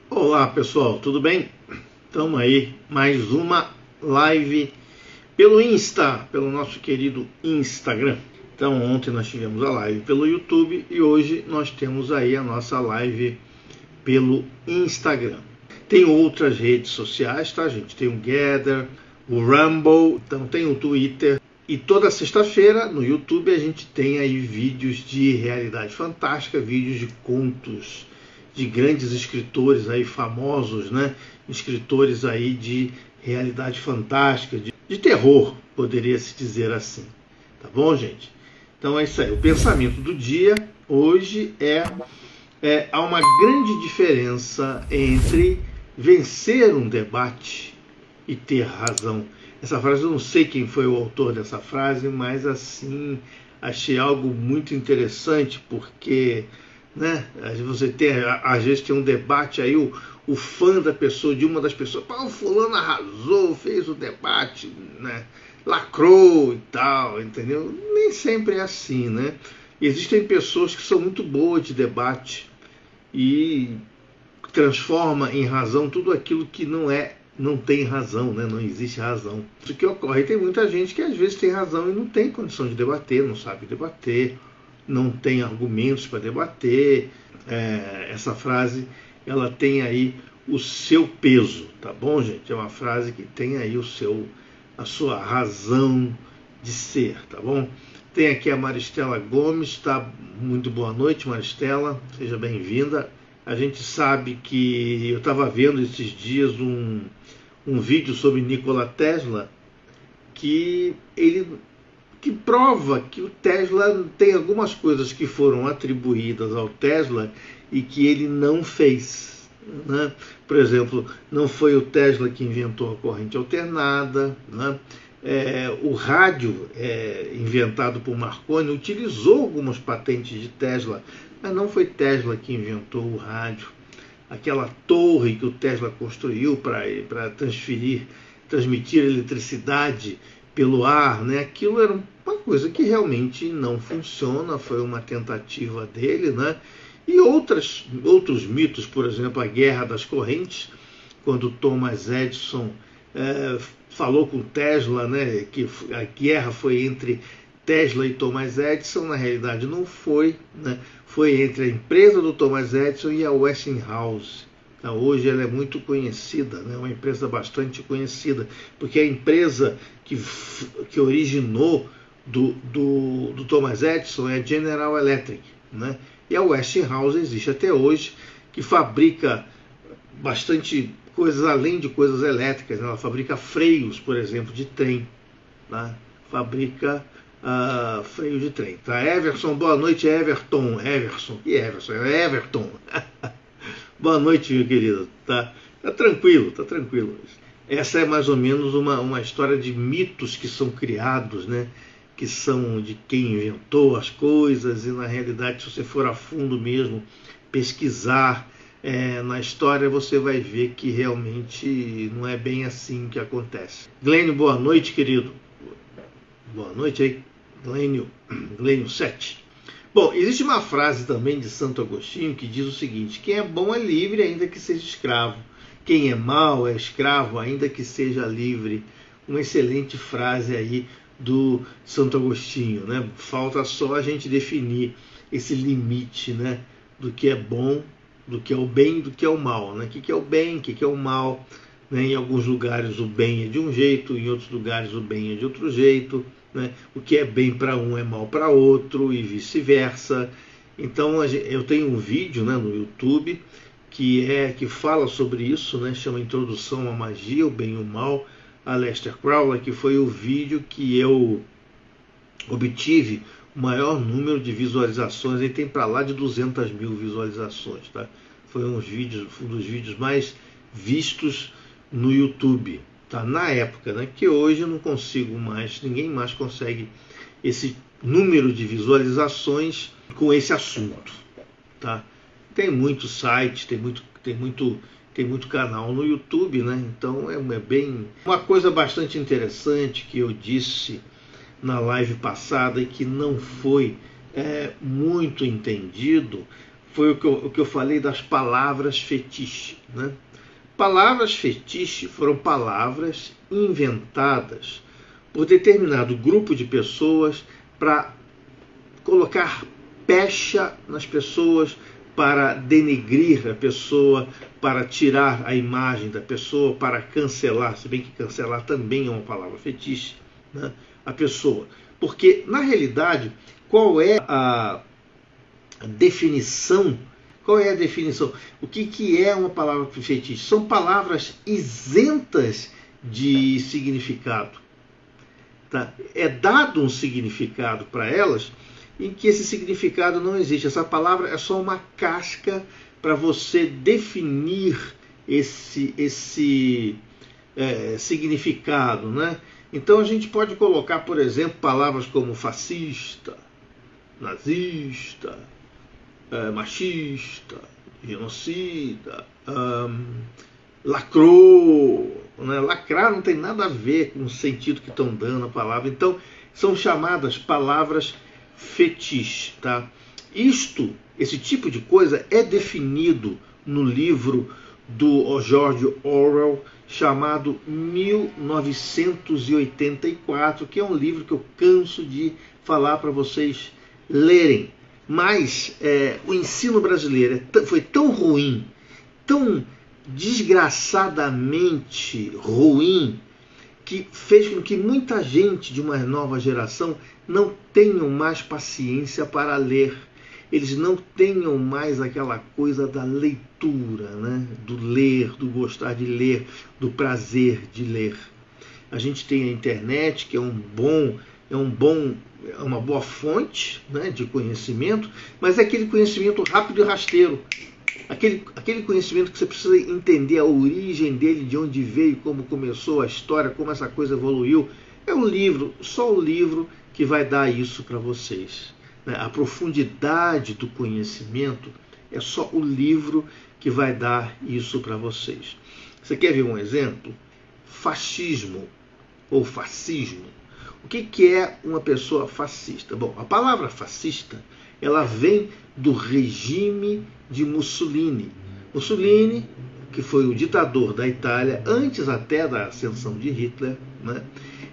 Olá pessoal, tudo bem? Estamos aí, mais uma live pelo Insta, pelo nosso querido Instagram. Então ontem nós tivemos a live pelo YouTube e hoje nós temos aí a nossa live pelo Instagram. Tem outras redes sociais, tá gente? Tem o Gather, o Rumble, então tem o Twitter. E toda sexta-feira no YouTube a gente tem aí vídeos de realidade fantástica, vídeos de contos de grandes escritores aí famosos, né? Escritores aí de realidade fantástica, de terror, poderia se dizer assim. Tá bom, gente? Então é isso aí. O pensamento do dia hoje há uma grande diferença entre vencer um debate e ter razão. Essa frase, eu não sei quem foi o autor dessa frase, mas assim, achei algo muito interessante, porque né? Às vezes tem um debate aí, o fã da pessoa, de uma das pessoas, o fulano arrasou, fez o debate, né? Lacrou e tal, entendeu? Nem sempre é assim, né? Existem pessoas que são muito boas de debate e transforma em razão tudo aquilo que não tem razão, né? Não existe razão. Isso que ocorre. Tem muita gente que às vezes tem razão e não tem condição de debater, não sabe debater, não tem argumentos para debater. Essa frase, ela tem aí o seu peso, tá bom, gente? É uma frase que tem aí a sua razão de ser, tá bom? Tem aqui a Maristela Gomes, tá? Muito boa noite, Maristela, seja bem-vinda. A gente sabe que eu estava vendo esses dias um vídeo sobre Nikola Tesla que prova que o Tesla tem algumas coisas que foram atribuídas ao Tesla e que ele não fez, né? Por exemplo, não foi o Tesla que inventou a corrente alternada, né? O rádio inventado por Marconi utilizou algumas patentes de Tesla, mas não foi Tesla que inventou o rádio. Aquela torre que o Tesla construiu para transmitir eletricidade pelo ar, né? Aquilo era uma coisa que realmente não funciona, foi uma tentativa dele, né? E outros mitos, por exemplo, a Guerra das Correntes, quando Thomas Edison falou com Tesla, né, que a guerra foi entre Tesla e Thomas Edison, na realidade não foi, né? Foi entre a empresa do Thomas Edison e a Westinghouse. Hoje ela é muito conhecida, né? Uma empresa bastante conhecida, porque a empresa que originou do Thomas Edison é a General Electric, né? E a Westinghouse existe até hoje, que fabrica bastante coisas além de coisas elétricas, né? Ela fabrica freios, por exemplo, de trem, né? Fabrica freio de trem. Tá? Everson, boa noite, Everton. Everson, que Everson? É Everton. Boa noite, meu querido. Tá tranquilo, tá tranquilo. Essa é mais ou menos uma história de mitos que são criados, né? Que são de quem inventou as coisas, e na realidade, se você for a fundo mesmo, pesquisar na história, você vai ver que realmente não é bem assim que acontece. Glênio, boa noite, querido. Boa noite aí, Glênio 7. Bom, existe uma frase também de Santo Agostinho que diz o seguinte: quem é bom é livre, ainda que seja escravo. Quem é mau é escravo, ainda que seja livre. Uma excelente frase aí do Santo Agostinho, né? Falta só a gente definir esse limite, né? Do que é bom, do que é o bem e do que é o mal, né? O que é o bem, o que é o mal, né? Em alguns lugares o bem é de um jeito, em outros lugares o bem é de outro jeito, né? O que é bem para um é mal para outro e vice-versa. Então eu tenho um vídeo, né, no YouTube que fala sobre isso, né? Chama Introdução à Magia, o Bem e o Mal, a Aleister Crowley, que foi o vídeo que eu obtive o maior número de visualizações. Ele tem para lá de 200 mil visualizações, tá? Foi um dos vídeos mais vistos no YouTube, tá? Na época, né? Que hoje eu não consigo mais, ninguém mais consegue esse número de visualizações com esse assunto, tá? Tem muitos sites, tem muito canal no YouTube, né? Então é bem uma coisa bastante interessante que eu disse na live passada e que não foi muito entendido, foi o que eu falei das palavras fetiche, né? Palavras fetiche foram palavras inventadas por determinado grupo de pessoas para colocar pecha nas pessoas, para denegrir a pessoa, para tirar a imagem da pessoa, para cancelar, se bem que cancelar também é uma palavra fetiche, né, a pessoa. Porque, na realidade, qual é a definição? Qual é a definição? O que é uma palavra fetiche? São palavras isentas de significado. Tá? É dado um significado para elas em que esse significado não existe. Essa palavra é só uma casca para você definir esse significado, né? Então a gente pode colocar, por exemplo, palavras como fascista, nazista, machista, genocida, lacrou, né? Lacrar não tem nada a ver com o sentido que estão dando a palavra. Então são chamadas palavras fetiche, tá? Esse tipo de coisa é definido no livro do George Orwell chamado 1984, que é um livro que eu canso de falar para vocês lerem. Mas o ensino brasileiro foi tão ruim, tão desgraçadamente ruim, que fez com que muita gente de uma nova geração não tenham mais paciência para ler. Eles não tenham mais aquela coisa da leitura, né? Do ler, do gostar de ler, do prazer de ler. A gente tem a internet, que é uma boa fonte, né, de conhecimento, mas é aquele conhecimento rápido e rasteiro. Aquele conhecimento que você precisa entender a origem dele, de onde veio, como começou a história, como essa coisa evoluiu. É um livro, só o livro que vai dar isso para vocês. A profundidade do conhecimento é só o livro que vai dar isso para vocês. Você quer ver um exemplo? Fascismo ou fascismo. O que é uma pessoa fascista? Bom, a palavra fascista, ela vem do regime de Mussolini. Mussolini, que foi o ditador da Itália, antes até da ascensão de Hitler, né?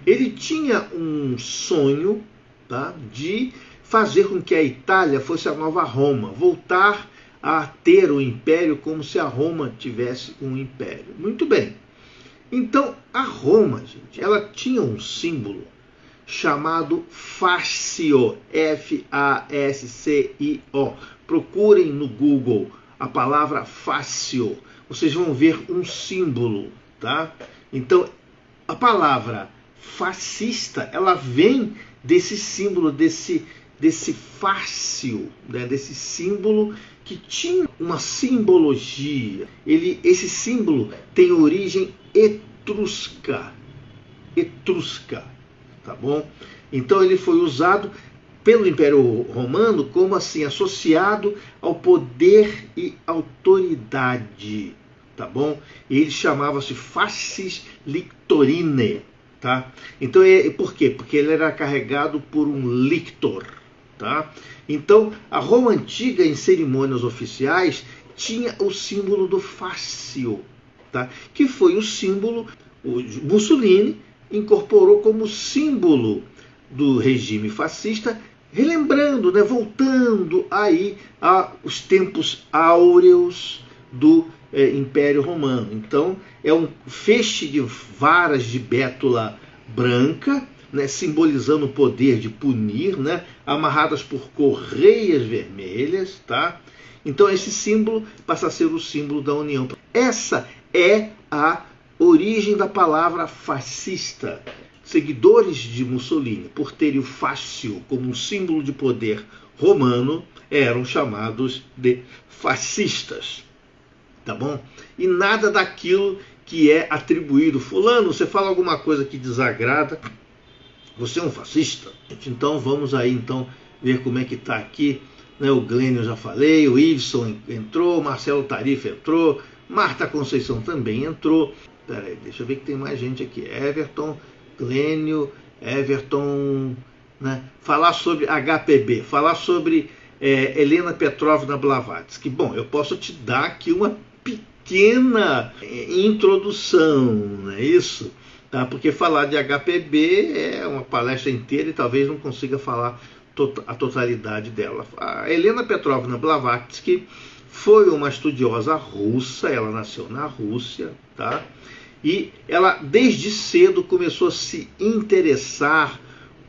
Ele tinha um sonho, tá, de fazer com que a Itália fosse a nova Roma, voltar a ter o império como se a Roma tivesse um império. Muito bem. Então, a Roma, gente, ela tinha um símbolo chamado fascio, F-A-S-C-I-O. Procurem no Google a palavra fascio, vocês vão ver um símbolo, tá? Então, a palavra fascista, ela vem desse símbolo, desse fascio, né? Desse símbolo que tinha uma simbologia. Esse símbolo tem origem etrusca, tá bom? Então ele foi usado pelo Império Romano como assim, associado ao poder e autoridade, tá bom? E ele chamava-se Fascis Lictorine, tá? Então por quê? Porque ele era carregado por um lictor, tá? Então a Roma antiga, em cerimônias oficiais, tinha o símbolo do fascio, tá? Que foi o símbolo, o Mussolini incorporou como símbolo do regime fascista, relembrando, né, voltando aí aos tempos áureos do Império Romano. Então é um feixe de varas de bétula branca, né, simbolizando o poder de punir, né, amarradas por correias vermelhas, tá? Então esse símbolo passa a ser o símbolo da União. Essa é a origem da palavra fascista. Seguidores de Mussolini, por terem o fascio como um símbolo de poder romano, eram chamados de fascistas, tá bom? E nada daquilo que é atribuído. Fulano, você fala alguma coisa que desagrada Você é um fascista? Então vamos aí então ver como é que está aqui, né? O Glênio eu já falei, o Iveson entrou, Marcelo Tarifa entrou, Marta Conceição também entrou. Peraí, deixa eu ver que tem mais gente aqui. Everton, Glênio, Everton, né? Falar sobre HPB, falar sobre Helena Petrovna Blavatsky. Bom, eu posso te dar aqui uma pequena introdução, não é isso? Tá? Porque falar de HPB é uma palestra inteira e talvez não consiga falar a totalidade dela. A Helena Petrovna Blavatsky foi uma estudiosa russa, ela nasceu na Rússia, tá? E ela desde cedo começou a se interessar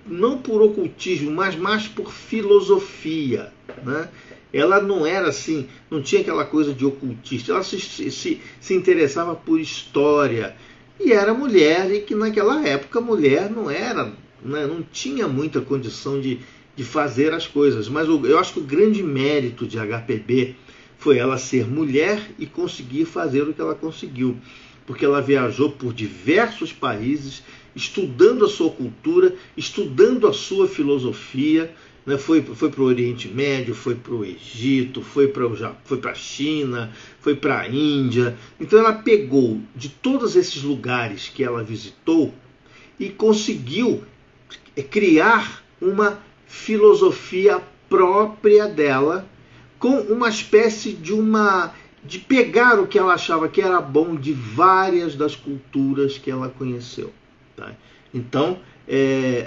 não por ocultismo, mas mais por filosofia, né? Ela não era assim, não tinha aquela coisa de ocultista, ela se interessava por história. E era mulher, e que naquela época a mulher não era, né, não tinha muita condição de fazer as coisas. Mas eu acho que o grande mérito de HPB foi ela ser mulher e conseguir fazer o que ela conseguiu. Porque ela viajou por diversos países, estudando a sua cultura, estudando a sua filosofia, né? Foi para o Oriente Médio, foi para o Egito, foi para a China, foi para a Índia. Então ela pegou de todos esses lugares que ela visitou e conseguiu criar uma filosofia própria dela, com uma espécie de pegar o que ela achava que era bom de várias das culturas que ela conheceu. Tá? Então,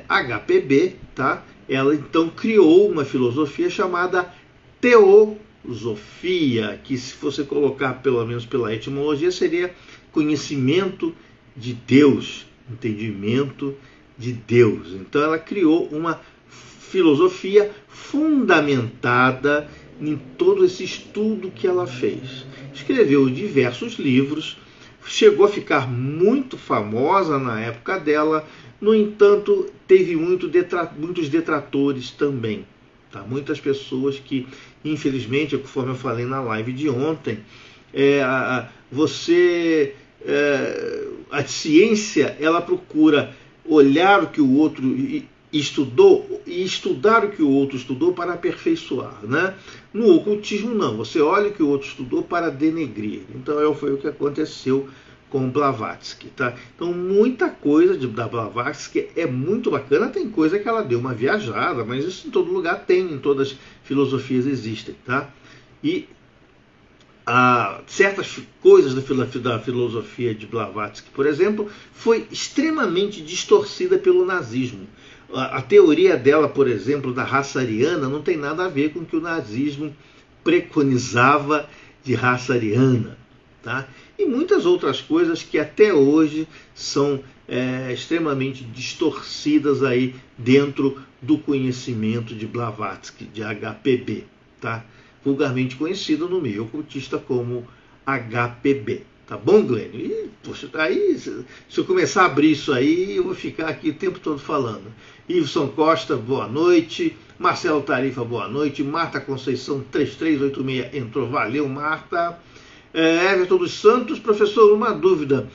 HPB, tá? Ela então criou uma filosofia chamada teosofia, que se você colocar pelo menos pela etimologia seria conhecimento de Deus, entendimento de Deus. Então ela criou uma filosofia fundamentada em todo esse estudo que ela fez. Escreveu diversos livros, chegou a ficar muito famosa na época dela, no entanto, teve muitos detratores também. Tá? Muitas pessoas que, infelizmente, conforme eu falei na live de ontem, a ciência ela procura olhar o que o outro estudou e estudar o que o outro estudou para aperfeiçoar, né? No ocultismo não, você olha o que o outro estudou para denegrir. Então foi o que aconteceu com Blavatsky, tá? Então muita coisa da Blavatsky é muito bacana, tem coisa que ela deu uma viajada, mas isso em todo lugar tem, em todas as filosofias existem, tá? E certas coisas da filosofia de Blavatsky, por exemplo, foi extremamente distorcida pelo nazismo. A teoria dela, por exemplo, da raça ariana, não tem nada a ver com o que o nazismo preconizava de raça ariana. Tá? E muitas outras coisas que até hoje são extremamente distorcidas aí dentro do conhecimento de Blavatsky, de HPB, tá? Vulgarmente conhecido no meio ocultista como HPB. Tá bom, Glênio? E, poxa, aí, se eu começar a abrir isso aí, eu vou ficar aqui o tempo todo falando. Iveson Costa, boa noite. Marcelo Tarifa, boa noite. Marta Conceição, 3386, entrou. Valeu, Marta. Everton dos Santos, professor, uma dúvida.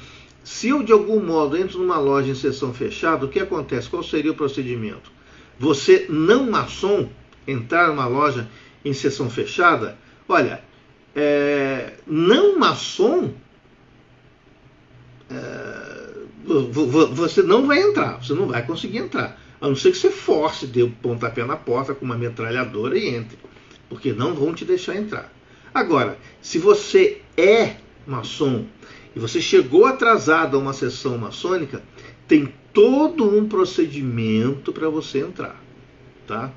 Se eu, de algum modo, entro numa loja em sessão fechada, o que acontece? Qual seria o procedimento? Você, não maçom, entrar numa loja em sessão fechada? Olha, não maçom, você não vai entrar, você não vai conseguir entrar. A não ser que você force, dê um pontapé na porta com uma metralhadora e entre, porque não vão te deixar entrar. Agora, se você é maçom e você chegou atrasado a uma sessão maçônica, tem todo um procedimento para você entrar, tá?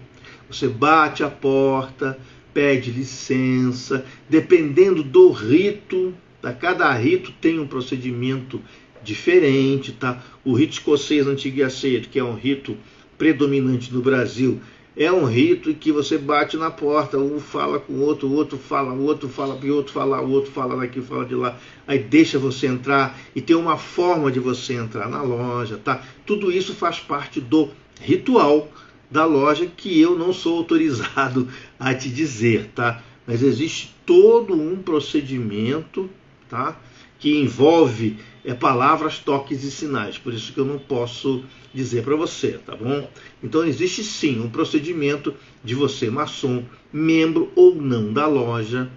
Você bate a porta, pede licença, dependendo do rito, tá? Cada rito tem um procedimento diferente, tá? O rito escocês antigo e aceito, que é um rito predominante no Brasil, é um rito em que você bate na porta, um fala com o outro fala, o outro fala para o outro falar, o outro fala daqui, fala de lá, aí deixa você entrar e tem uma forma de você entrar na loja, tá? Tudo isso faz parte do ritual da loja que eu não sou autorizado a te dizer, tá? Mas existe todo um procedimento, tá? que envolve palavras, toques e sinais. Por isso que eu não posso dizer para você, tá bom? Então existe sim um procedimento de você, maçom, membro ou não da loja,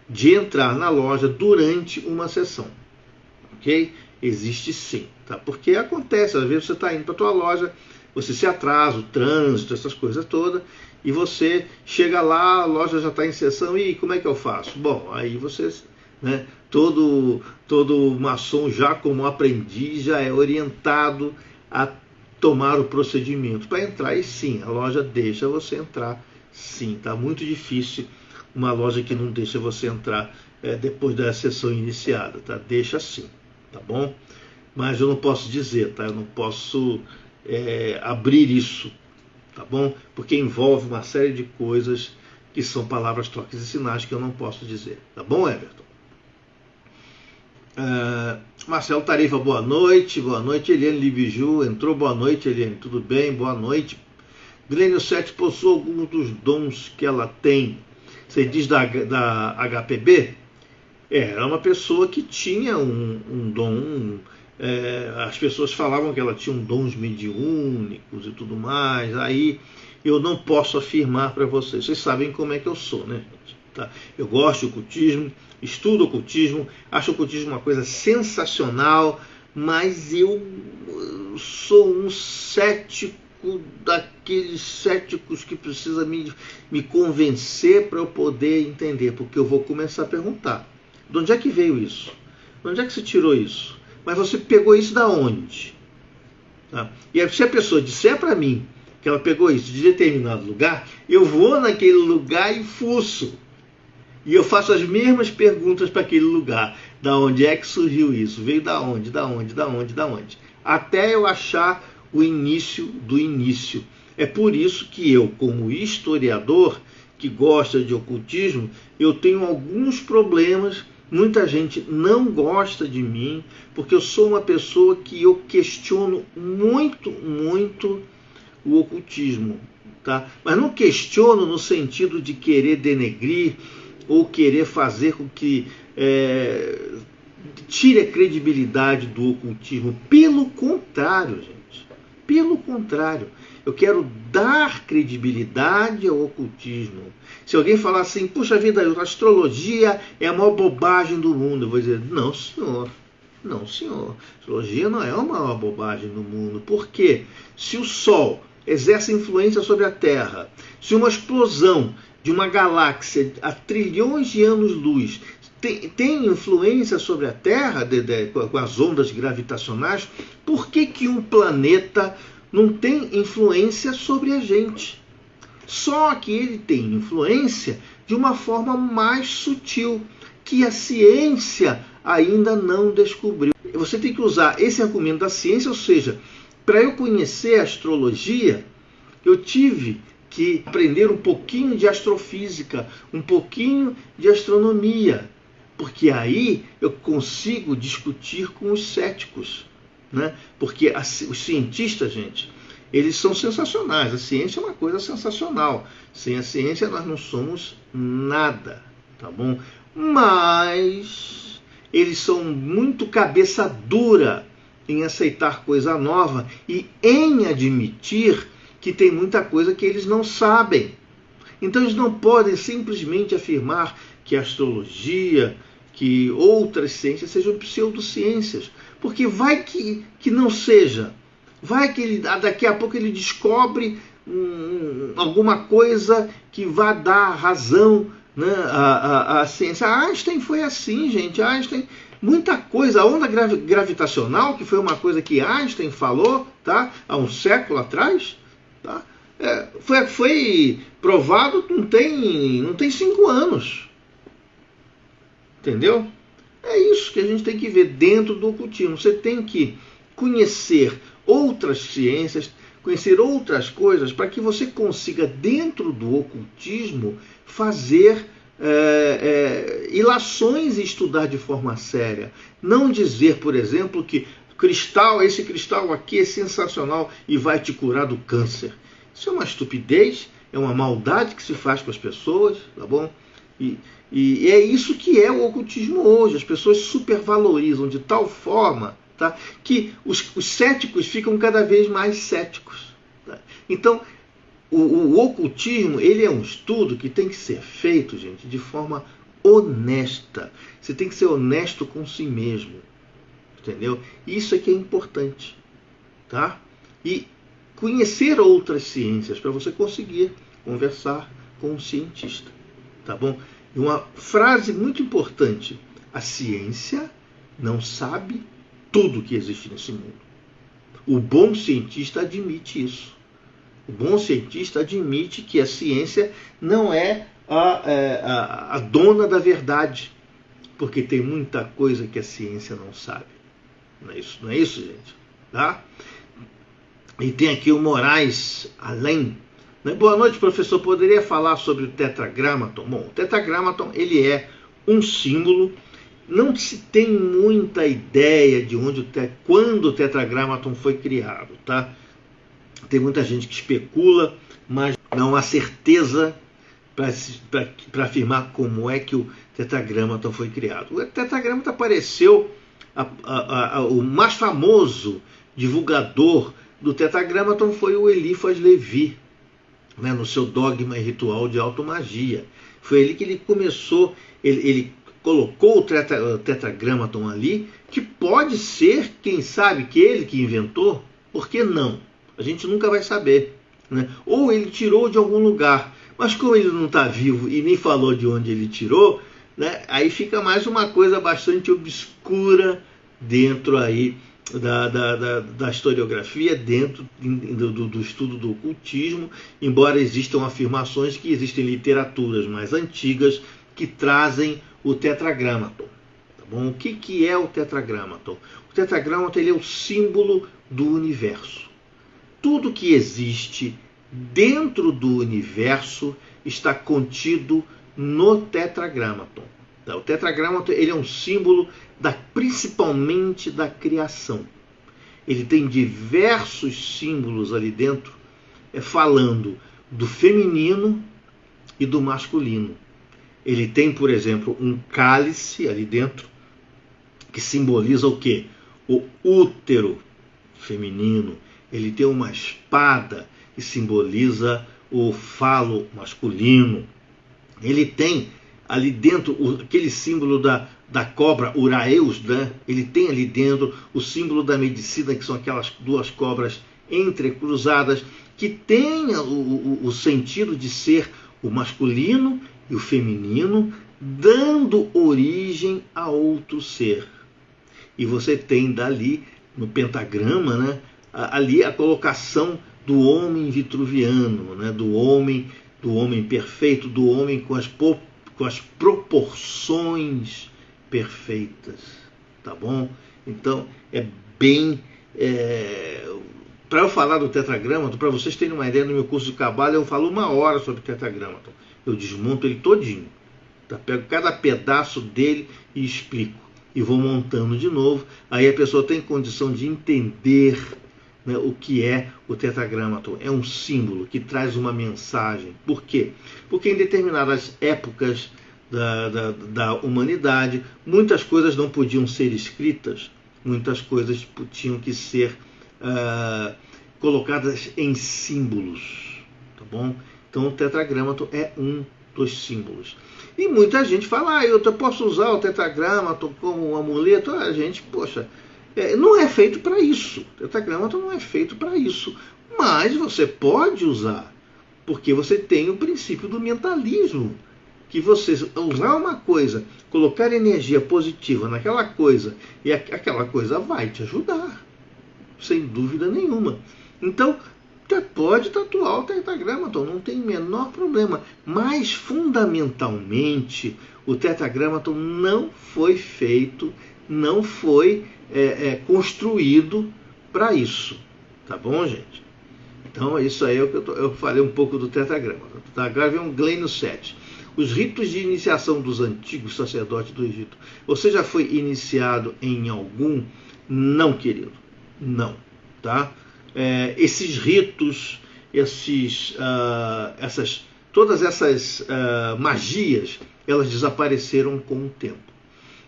de entrar na loja durante uma sessão, ok? Existe sim, tá? Porque acontece, às vezes você está indo para a tua loja, você se atrasa, o trânsito, essas coisas todas, e você chega lá, a loja já está em sessão, e como é que eu faço? Bom, aí você, né, todo maçom já como aprendiz já é orientado a tomar o procedimento para entrar, e sim, a loja deixa você entrar, sim, tá muito difícil uma loja que não deixa você entrar depois da sessão iniciada, tá? Deixa sim, tá bom? Mas eu não posso dizer, tá? Eu não posso abrir isso, tá bom? Porque envolve uma série de coisas que são palavras, toques e sinais que eu não posso dizer, tá bom, Everton? Marcelo Tarifa, boa noite. Boa noite, Eliane Libiju. Entrou, boa noite, Eliane. Tudo bem? Boa noite. Glênio 7 possui alguns dos dons que ela tem. Você diz da HPB? Era uma pessoa que tinha um dom. As pessoas falavam que ela tinha dons mediúnicos e tudo mais. Aí eu não posso afirmar para vocês. Vocês sabem como é que eu sou, né, gente? Tá? Eu gosto do ocultismo, estudo ocultismo, acho o ocultismo uma coisa sensacional, mas eu sou um cético daqueles céticos que precisa me convencer para eu poder entender, porque eu vou começar a perguntar: de onde é que veio isso? De onde é que você tirou isso? Mas você pegou isso da onde? Tá? E aí, se a pessoa disser para mim que ela pegou isso de determinado lugar, eu vou naquele lugar e fuço. E eu faço as mesmas perguntas para aquele lugar. Da onde é que surgiu isso? Veio da onde? Da onde? Da onde? Da onde? Até eu achar o início do início. É por isso que eu, como historiador que gosta de ocultismo, eu tenho alguns problemas. Muita gente não gosta de mim, porque eu sou uma pessoa que eu questiono muito, muito o ocultismo. Tá? Mas não questiono no sentido de querer denegrir ou querer fazer com que tire a credibilidade do ocultismo. Pelo contrário, gente. Pelo contrário. Eu quero dar credibilidade ao ocultismo. Se alguém falar assim, puxa vida, a astrologia é a maior bobagem do mundo, eu vou dizer, não, senhor. Não, senhor. A astrologia não é a maior bobagem do mundo. Por quê? Se o Sol exerce influência sobre a Terra, se uma explosão de uma galáxia a trilhões de anos-luz tem influência sobre a Terra, com as ondas gravitacionais, por que um planeta não tem influência sobre a gente? Só que ele tem influência de uma forma mais sutil, que a ciência ainda não descobriu. Você tem que usar esse argumento da ciência, ou seja, para eu conhecer a astrologia, eu tive que aprender um pouquinho de astrofísica, um pouquinho de astronomia, porque aí eu consigo discutir com os céticos, né? Porque os cientistas, gente, eles são sensacionais. A ciência é uma coisa sensacional. Sem a ciência nós não somos nada, tá bom? Mas eles são muito cabeça dura em aceitar coisa nova e em admitir que tem muita coisa que eles não sabem. Então eles não podem simplesmente afirmar que a astrologia, que outras ciências sejam pseudociências, porque vai que não seja. Vai que daqui a pouco ele descobre alguma coisa que vai dar razão, né, à ciência. Einstein foi assim, gente. Einstein, muita coisa. A onda gravitacional, que foi uma coisa que Einstein falou, tá, há um século atrás, tá, foi provado, não tem 5 anos. Entendeu? É isso que a gente tem que ver dentro do ocultismo. Você tem que conhecer outras ciências, conhecer outras coisas, para que você consiga, dentro do ocultismo, fazer ilações e estudar de forma séria. Não dizer, por exemplo, que esse cristal aqui é sensacional e vai te curar do câncer. Isso é uma estupidez, é uma maldade que se faz com as pessoas, tá bom? E é isso que é o ocultismo hoje. As pessoas supervalorizam de tal forma, tá, que os céticos ficam cada vez mais céticos. Tá? Então, o ocultismo, ele é um estudo que tem que ser feito, gente, de forma honesta. Você tem que ser honesto com si mesmo. Entendeu? Isso é que é importante. Tá? E conhecer outras ciências para você conseguir conversar com um cientista. Tá bom? E uma frase muito importante: a ciência não sabe tudo que existe nesse mundo. O bom cientista admite isso. O bom cientista admite que a ciência não é a dona da verdade, porque tem muita coisa que a ciência não sabe. Não é isso, gente? Tá? E tem aqui o Moraes Além. Boa noite, professor. Poderia falar sobre o tetragramaton? Bom, o tetragramaton, ele é um símbolo. Não se tem muita ideia de quando o tetragramaton foi criado, tá? Tem muita gente que especula, mas não há certeza para afirmar como é que o tetragramaton foi criado. O tetragramaton apareceu, o mais famoso divulgador do tetragramaton foi o Eliphas Levi, né, no seu Dogma e Ritual de Automagia. Foi ele que ele começou, ele colocou o tetragramaton ali, que pode ser, quem sabe, que ele que inventou. Por que não? A gente nunca vai saber. Né? Ou ele tirou de algum lugar, mas como ele não está vivo e nem falou de onde ele tirou, né, aí fica mais uma coisa bastante obscura dentro aí da historiografia, dentro do estudo do ocultismo, embora existam afirmações que existem literaturas mais antigas que trazem o tetragramaton. Tá bom? O que é o tetragramaton? O tetragramaton, ele é o símbolo do universo. Tudo que existe dentro do universo está contido no tetragramaton. Tá? O tetragramaton, ele é um símbolo principalmente da criação. Ele tem diversos símbolos ali dentro, falando do feminino e do masculino. Ele tem, por exemplo, um cálice ali dentro, que simboliza o quê? O útero feminino. Ele tem uma espada, que simboliza o falo masculino. Ele tem ali dentro aquele símbolo da cobra, Uraeus, né? Ele tem ali dentro o símbolo da medicina, que são aquelas duas cobras entrecruzadas, que tem o sentido de ser o masculino e o feminino, dando origem a outro ser. E você tem dali, no pentagrama, né, ali a colocação do homem vitruviano, né, do homem perfeito, do homem com as proporções perfeitas, tá bom? Então é bem... para eu falar do tetragramaton, para vocês terem uma ideia, no meu curso de Cabala eu falo 1 hora sobre o tetragramaton. Eu desmonto ele todinho, tá? Pego cada pedaço dele e explico. E vou montando de novo. Aí a pessoa tem condição de entender, né, o que é o tetragramaton. É um símbolo que traz uma mensagem. Por quê? Porque em determinadas épocas da humanidade, muitas coisas não podiam ser escritas, muitas coisas tinham que ser colocadas em símbolos, tá bom? Então o tetragramaton é um dos símbolos. E muita gente fala, eu posso usar o tetragramaton como um amuleto. A gente, poxa, não é feito para isso. O tetragramaton não é feito para isso. Mas você pode usar, porque você tem o princípio do mentalismo, que você usar uma coisa, colocar energia positiva naquela coisa, e aquela coisa vai te ajudar, sem dúvida nenhuma. Então, você pode tatuar o tetragramaton, não tem o menor problema. Mas, fundamentalmente, o tetragramaton não foi feito, não foi construído para isso. Tá bom, gente? Então, é isso aí, eu falei um pouco do tetragramaton. Tá? Agora vem um Glênio 7. Os ritos de iniciação dos antigos sacerdotes do Egito. Você já foi iniciado em algum? Não, querido. Não. Tá? Esses ritos, essas todas essas magias, elas desapareceram com o tempo.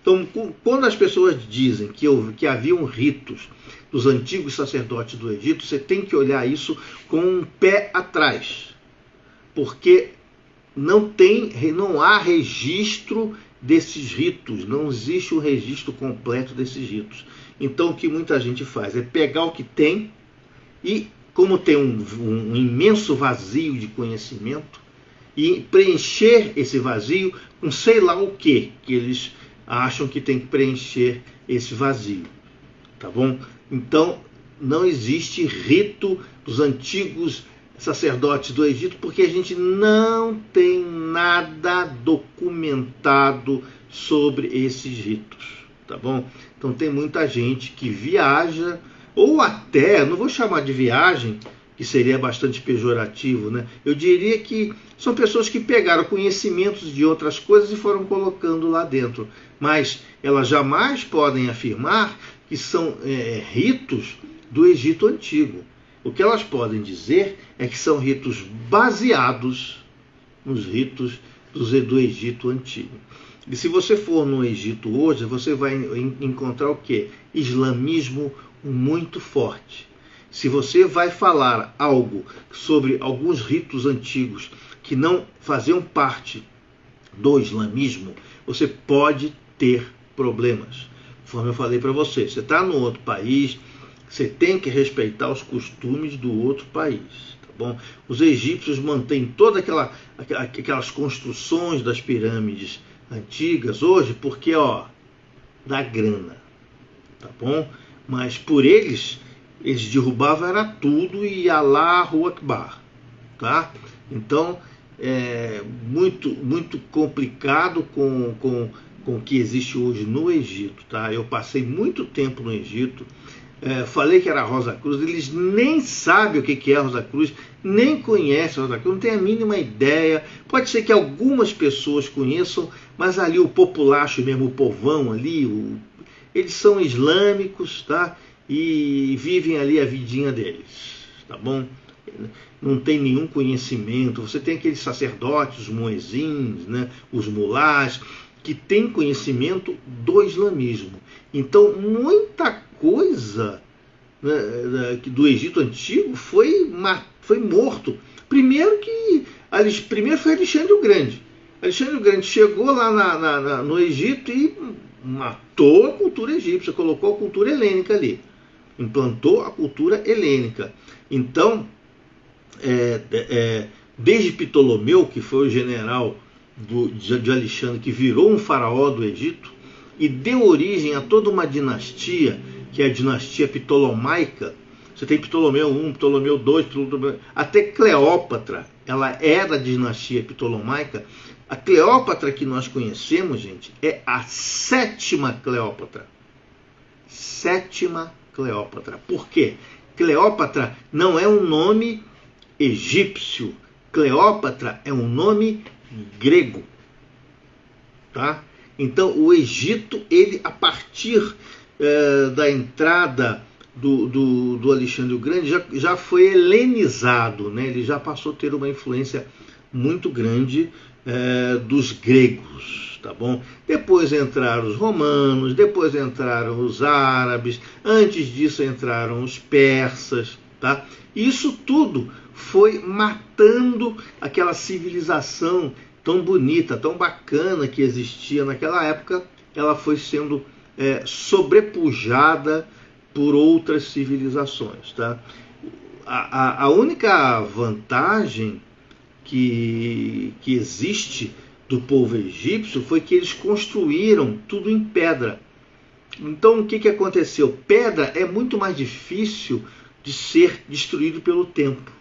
Então, quando as pessoas dizem que haviam ritos dos antigos sacerdotes do Egito, você tem que olhar isso com um pé atrás, porque não há registro desses ritos, não existe um registro completo desses ritos. Então, o que muita gente faz é pegar o que tem e, como tem um imenso vazio de conhecimento, e preencher esse vazio com sei lá o que eles acham que tem que preencher esse vazio, tá bom? Então, não existe rito dos antigos sacerdotes do Egito, porque a gente não tem nada documentado sobre esses ritos, tá bom? Então tem muita gente que viaja, ou até, não vou chamar de viagem, que seria bastante pejorativo, né? Eu diria que são pessoas que pegaram conhecimentos de outras coisas e foram colocando lá dentro, mas elas jamais podem afirmar que são ritos do Egito Antigo. O que elas podem dizer é que são ritos baseados nos ritos do Egito Antigo. E se você for no Egito hoje, você vai encontrar o quê? Islamismo muito forte. Se você vai falar algo sobre alguns ritos antigos que não faziam parte do islamismo, você pode ter problemas. Conforme eu falei para você, você está no outro país, você tem que respeitar os costumes do outro país, tá bom? Os egípcios mantêm todas aquelas construções das pirâmides antigas hoje porque, dá grana, tá bom? Mas por eles derrubavam era tudo e Allahu Akbar, tá? Então, é muito complicado com o que existe hoje no Egito, tá? Eu passei muito tempo no Egito, falei que era Rosa Cruz, eles nem sabem o que é Rosa Cruz, nem conhecem a Rosa Cruz, não tem a mínima ideia. Pode ser que algumas pessoas conheçam, mas ali o populacho mesmo, o povão ali, eles são islâmicos, tá? E vivem ali a vidinha deles, tá bom? Não tem nenhum conhecimento. Você tem aqueles sacerdotes, os muezins, né, os mulás, que têm conhecimento do islamismo. Então, muita coisa, né, do Egito Antigo foi morto. Primeiro foi Alexandre o Grande. Alexandre o Grande chegou lá no Egito e matou a cultura egípcia, colocou a cultura helênica ali. Implantou a cultura helênica. Então, desde Ptolomeu, que foi o general de Alexandre, que virou um faraó do Egito, e deu origem a toda uma dinastia, que é a dinastia ptolomaica. Você tem Ptolomeu I, Ptolomeu II, até Cleópatra, ela é da dinastia ptolomaica. A Cleópatra que nós conhecemos, gente, é a sétima Cleópatra. Sétima Cleópatra. Por quê? Cleópatra não é um nome egípcio. Cleópatra é um nome grego. Tá? Então, o Egito, ele, a partir da entrada do Alexandre o Grande, já foi helenizado, né? Ele já passou a ter uma influência muito grande dos gregos, tá bom? Depois entraram os romanos, depois entraram os árabes, antes disso entraram os persas, tá? Isso tudo foi matando aquela civilização tão bonita, tão bacana que existia naquela época. Ela foi sendo sobrepujada por outras civilizações, tá? A única vantagem que existe do povo egípcio foi que eles construíram tudo em pedra. Então, o que aconteceu? Pedra é muito mais difícil de ser destruído pelo tempo.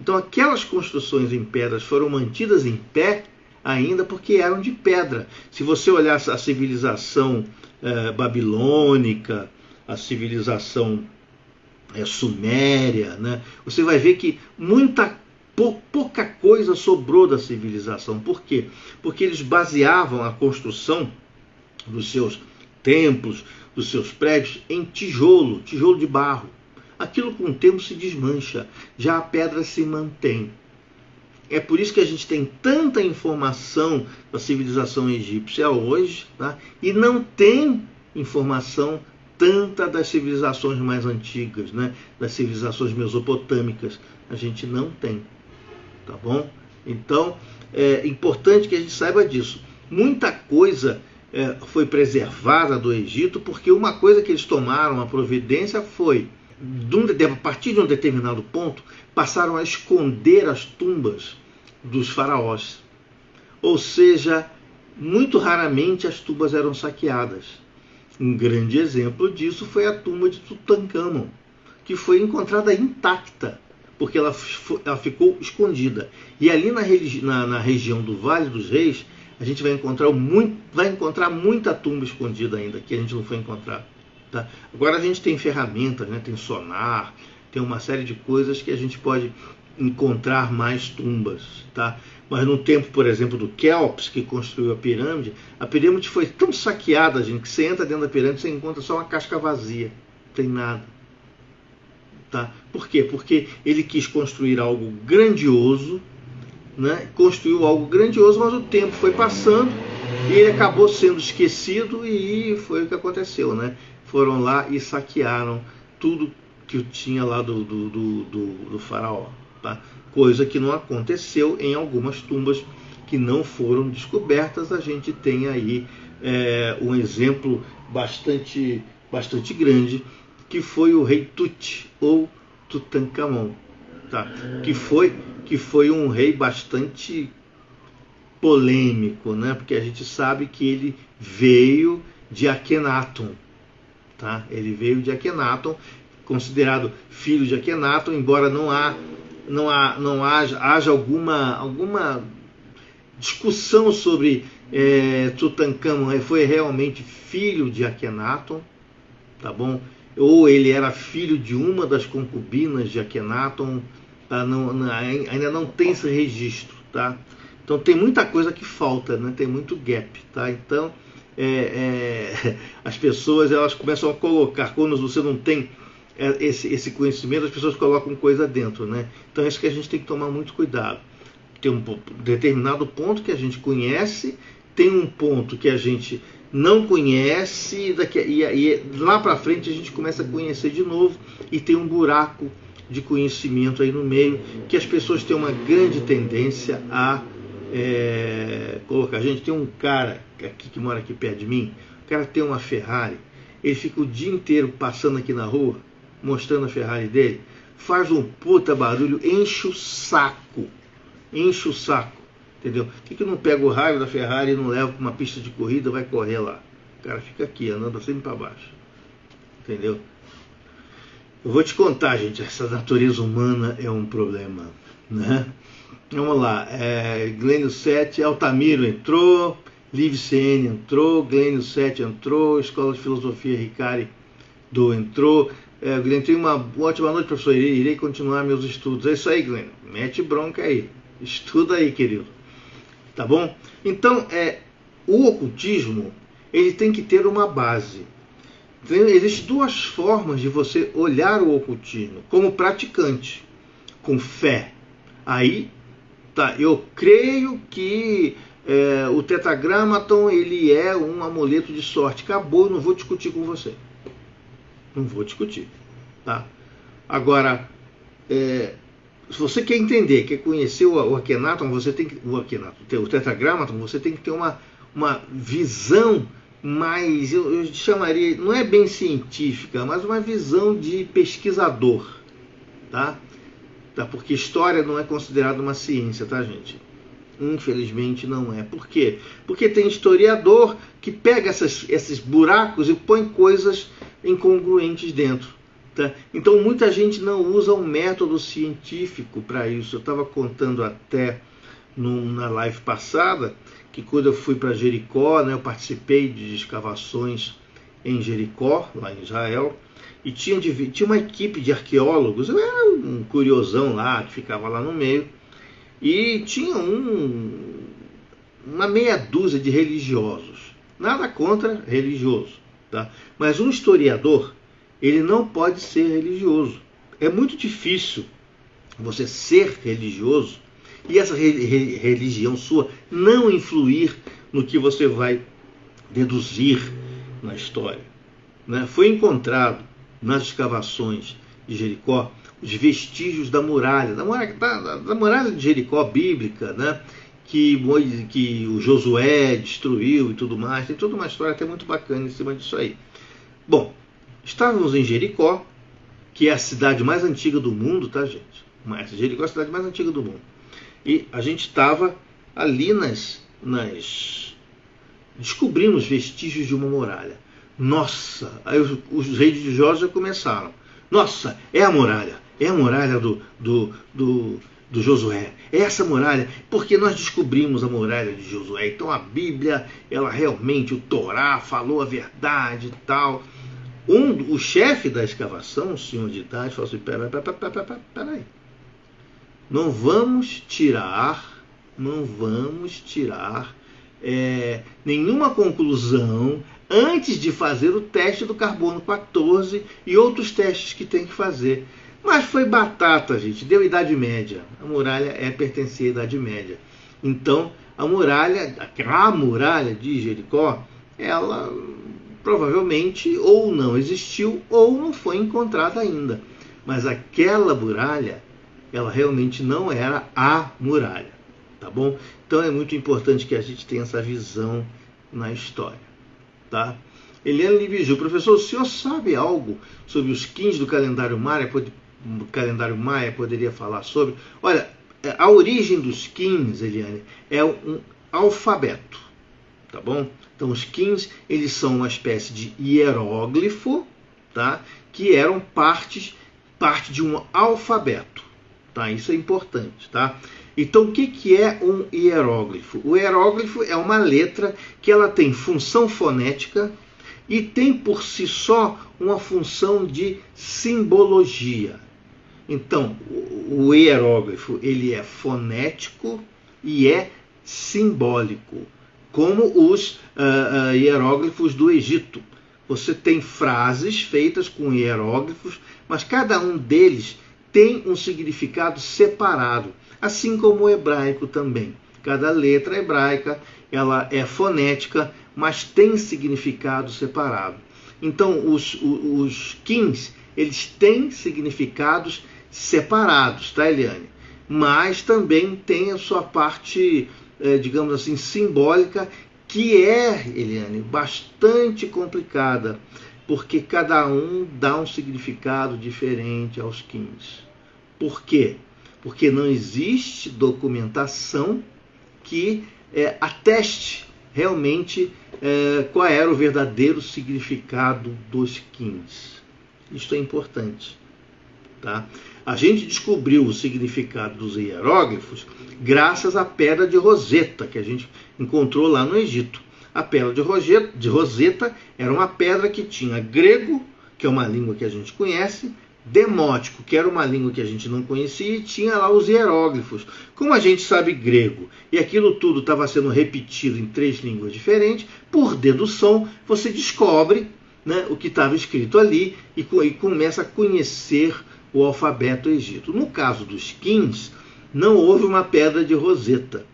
Então, aquelas construções em pedras foram mantidas em pé ainda porque eram de pedra. Se você olhar a civilização babilônica, a civilização suméria, né, você vai ver que pouca coisa sobrou da civilização. Por quê? Porque eles baseavam a construção dos seus templos, dos seus prédios, em tijolo de barro. Aquilo com o tempo se desmancha, já a pedra se mantém. É por isso que a gente tem tanta informação da civilização egípcia hoje, tá? E não tem informação tanta das civilizações mais antigas, né? Das civilizações mesopotâmicas. A gente não tem, tá bom? Então, é importante que a gente saiba disso. Muita coisa foi preservada do Egito, porque uma coisa que eles tomaram a providência foi, a partir de um determinado ponto, passaram a esconder as tumbas dos faraós. Ou seja, muito raramente as tumbas eram saqueadas. Um grande exemplo disso foi a tumba de Tutancâmon, que foi encontrada intacta, porque ela ficou escondida. E ali na região do Vale dos Reis, a gente vai encontrar muita tumba escondida ainda, que a gente não foi encontrar. Tá? Agora a gente tem ferramentas, né? Tem sonar, tem uma série de coisas que a gente pode encontrar mais tumbas. Tá? Mas no tempo, por exemplo, do Kelps, que construiu a pirâmide foi tão saqueada, gente, que você entra dentro da pirâmide e você encontra só uma casca vazia, não tem nada. Tá? Por quê? Porque ele quis construir algo grandioso, né? Construiu algo grandioso, mas o tempo foi passando e ele acabou sendo esquecido, e foi o que aconteceu, né? Foram lá e saquearam tudo que tinha lá do faraó, tá? Coisa que não aconteceu em algumas tumbas que não foram descobertas. A gente tem aí um exemplo bastante grande, que foi o rei Tut, ou Tutancâmon, tá? que foi um rei bastante polêmico, né? Porque a gente sabe que ele veio de Akhenaton, tá? Ele veio de Akhenaton, considerado filho de Akhenaton, embora haja alguma discussão sobre Tutancâmon foi realmente filho de Akhenaton, tá bom? Ou ele era filho de uma das concubinas de Akhenaton, tá? Ainda não tem esse registro, tá? Então tem muita coisa que falta, né? Tem muito gap, tá? Então as pessoas elas começam a colocar, quando você não tem esse conhecimento, as pessoas colocam coisa dentro, né? Então é isso que a gente tem que tomar muito cuidado. Tem um determinado ponto que a gente conhece, tem um ponto que a gente não conhece, e lá para frente a gente começa a conhecer de novo, e tem um buraco de conhecimento aí no meio, que as pessoas têm uma grande tendência a colocar. Gente, tem um cara aqui que mora aqui perto de mim, o cara tem uma Ferrari, ele fica o dia inteiro passando aqui na rua, mostrando a Ferrari dele, faz um puta barulho, enche o saco, entendeu? Por que não pega o raio da Ferrari e não leva para uma pista de corrida, vai correr lá? O cara fica aqui, andando sempre para baixo, entendeu? Eu vou te contar, gente, essa natureza humana é um problema, né? Vamos lá, Glênio 7, Altamiro entrou, Liv CN entrou, Glênio 7 entrou, Escola de Filosofia Ricari do entrou. Glênio, tenha uma ótima noite, professor, irei continuar meus estudos. É isso aí, Glênio, mete bronca aí, estuda aí, querido, tá bom? Então, o ocultismo, ele tem que ter uma base. Existem duas formas de você olhar o ocultismo: como praticante, com fé. Aí, tá, eu creio que o tetragramaton ele é um amuleto de sorte. Acabou, não vou discutir com você. Não vou discutir, tá? Agora, se você quer entender, quer conhecer o Akhenaton, você tem que, o tetragramaton, você tem que ter uma visão mais, eu chamaria, não é bem científica, mas uma visão de pesquisador, tá? Porque história não é considerada uma ciência, tá, gente? Infelizmente não é. Por quê? Porque tem historiador que pega esses buracos e põe coisas incongruentes dentro, tá? Então muita gente não usa um método científico para isso. Eu estava contando até na live passada que quando eu fui para Jericó, né, eu participei de escavações em Jericó, lá em Israel, e tinha uma equipe de arqueólogos. Eu era um curiosão lá, que ficava lá no meio, e tinha uma meia dúzia de religiosos. Nada contra religioso, tá? Mas um historiador, ele não pode ser religioso. É muito difícil você ser religioso e essa religião sua não influir no que você vai deduzir na história. Né? Foi encontrado nas escavações de Jericó os vestígios da muralha de Jericó bíblica, né? que o Josué destruiu e tudo mais. Tem toda uma história até muito bacana em cima disso aí. Bom, estávamos em Jericó, que é a cidade mais antiga do mundo, tá, gente? Jericó é a cidade mais antiga do mundo. E a gente estava ali descobrimos vestígios de uma muralha. Nossa! Aí os religiosos já começaram. Nossa, é a muralha do Josué. É essa muralha, porque nós descobrimos a muralha de Josué. Então a Bíblia, ela realmente, o Torá falou a verdade e tal. O chefe da escavação, um senhor de idade, falou assim: peraí. Não vamos tirar nenhuma conclusão antes de fazer o teste do carbono 14 e outros testes que tem que fazer. Mas foi batata, gente. Deu Idade Média. A muralha pertencia à Idade Média. Então, a muralha de Jericó, ela provavelmente ou não existiu ou não foi encontrada ainda. Mas aquela muralha, ela realmente não era a muralha. Tá bom? Então é muito importante que a gente tenha essa visão na história. Tá? Eliane Libiju: professor, o senhor sabe algo sobre os 15 do calendário Maia? Poderia falar sobre? Olha, a origem dos 15, Eliane, é um alfabeto, tá bom? Então os 15, eles são uma espécie de hieróglifo, tá? Que eram parte de um alfabeto, tá? Isso é importante, tá? Então o que é um hieróglifo? O hieróglifo é uma letra que ela tem função fonética e tem por si só uma função de simbologia. Então, o hieróglifo, ele é fonético e é simbólico, como os hieróglifos do Egito. Você tem frases feitas com hieróglifos, mas cada um deles tem um significado separado, assim como o hebraico também. Cada letra hebraica, ela é fonética, mas tem significado separado. Então, os kins, eles têm significados separados, tá, Eliane? Mas também tem a sua parte, digamos assim, simbólica, que é, Eliane, bastante complicada, porque cada um dá um significado diferente aos kins. Por quê? Porque não existe documentação que ateste realmente qual era o verdadeiro significado dos kins. Isso é importante. Tá? A gente descobriu o significado dos hieróglifos graças à pedra de Roseta, que a gente encontrou lá no Egito. A pedra de Roseta era uma pedra que tinha grego, que é uma língua que a gente conhece, demótico, que era uma língua que a gente não conhecia, e tinha lá os hieróglifos. Como a gente sabe grego e aquilo tudo estava sendo repetido em 3 línguas diferentes, por dedução você descobre, né, o que estava escrito ali e começa a conhecer o alfabeto egito. No caso dos kins, não houve uma pedra de Roseta.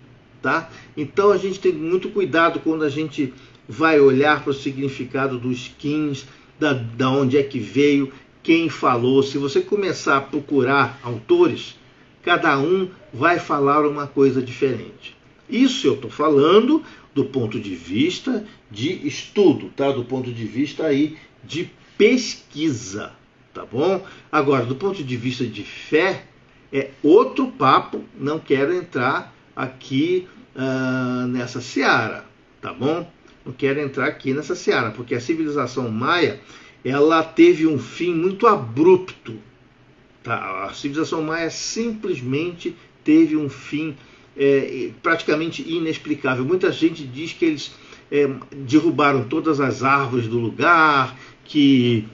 Tá? Então a gente tem muito cuidado quando a gente vai olhar para o significado dos kins, da onde é que veio, quem falou. Se você começar a procurar autores, cada um vai falar uma coisa diferente. Isso eu estou falando do ponto de vista de estudo, tá? Do ponto de vista aí de pesquisa, tá bom? Agora, do ponto de vista de fé, é outro papo, não quero entrar aqui nessa seara, tá bom? Não quero entrar aqui nessa seara, porque a civilização maia, ela teve um fim muito abrupto. Tá? A civilização maia simplesmente teve um fim praticamente inexplicável. Muita gente diz que eles derrubaram todas as árvores do lugar, que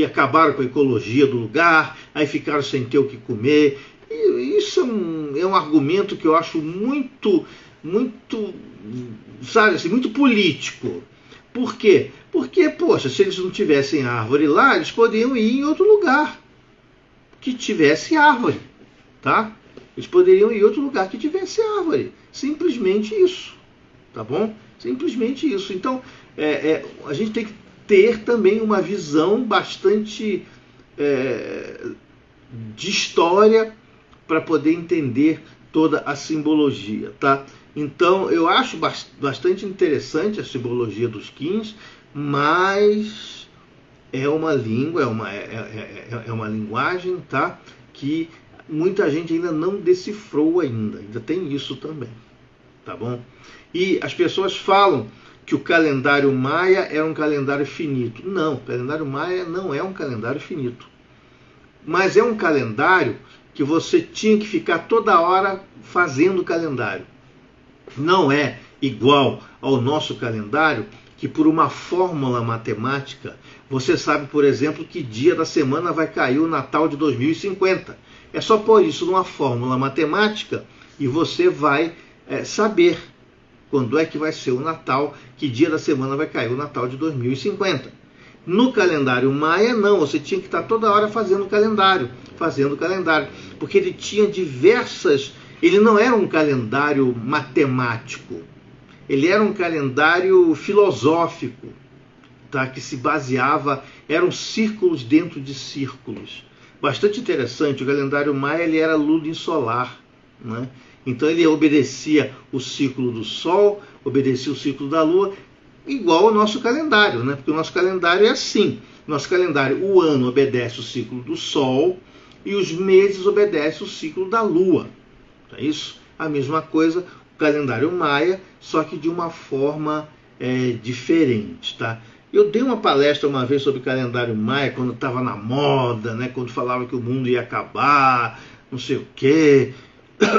acabaram com a ecologia do lugar, aí ficaram sem ter o que comer. E isso é um argumento que eu acho muito, sabe assim, muito político. Por quê? Porque, poxa, se eles não tivessem árvore lá, eles poderiam ir em outro lugar que tivesse árvore, tá? Eles poderiam ir em outro lugar que tivesse árvore. Simplesmente isso. Tá bom? Simplesmente isso. Então, a gente tem que ter também uma visão bastante de história para poder entender toda a simbologia, tá? Então, eu acho bastante interessante a simbologia dos Qins, mas é uma língua, é uma linguagem, tá? Que muita gente ainda não decifrou ainda tem isso também, tá bom? E as pessoas falam que o calendário maia é um calendário finito. Não, o calendário maia não é um calendário finito. Mas é um calendário que você tinha que ficar toda hora fazendo o calendário. Não é igual ao nosso calendário, que por uma fórmula matemática, você sabe, por exemplo, que dia da semana vai cair o Natal de 2050. É só pôr isso numa fórmula matemática e você vai saber quando é que vai ser o Natal, que dia da semana vai cair o Natal de 2050. No calendário maia, não, você tinha que estar toda hora fazendo o calendário, porque ele tinha diversas... Ele não era um calendário matemático, ele era um calendário filosófico, tá? Que se baseava, eram círculos dentro de círculos. Bastante interessante, o calendário maia ele era lunisolar, né? Então ele obedecia o ciclo do Sol, obedecia o ciclo da Lua, igual ao nosso calendário, né? Porque o nosso calendário é assim. Nosso calendário, o ano obedece o ciclo do Sol e os meses obedecem o ciclo da Lua. É isso? A mesma coisa, o calendário maia, só que de uma forma diferente, tá? Eu dei uma palestra uma vez sobre o calendário maia, quando estava na moda, né? Quando falava que o mundo ia acabar, não sei o quê,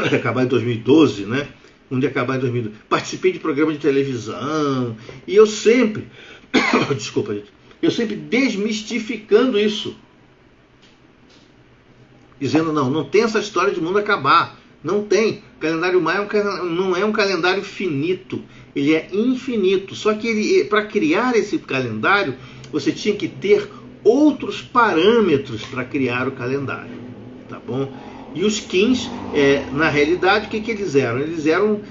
ia acabar em 2012, né? O mundo ia acabar em 2012. Participei de programa de televisão, e eu sempre, desculpa, gente, eu sempre desmistificando isso. Dizendo, não tem essa história de mundo acabar. Não tem. O calendário maia não é um calendário finito. Ele é infinito. Só que para criar esse calendário, você tinha que ter outros parâmetros para criar o calendário. Tá bom? E os Qins, na realidade, o que eles eram? Eles eram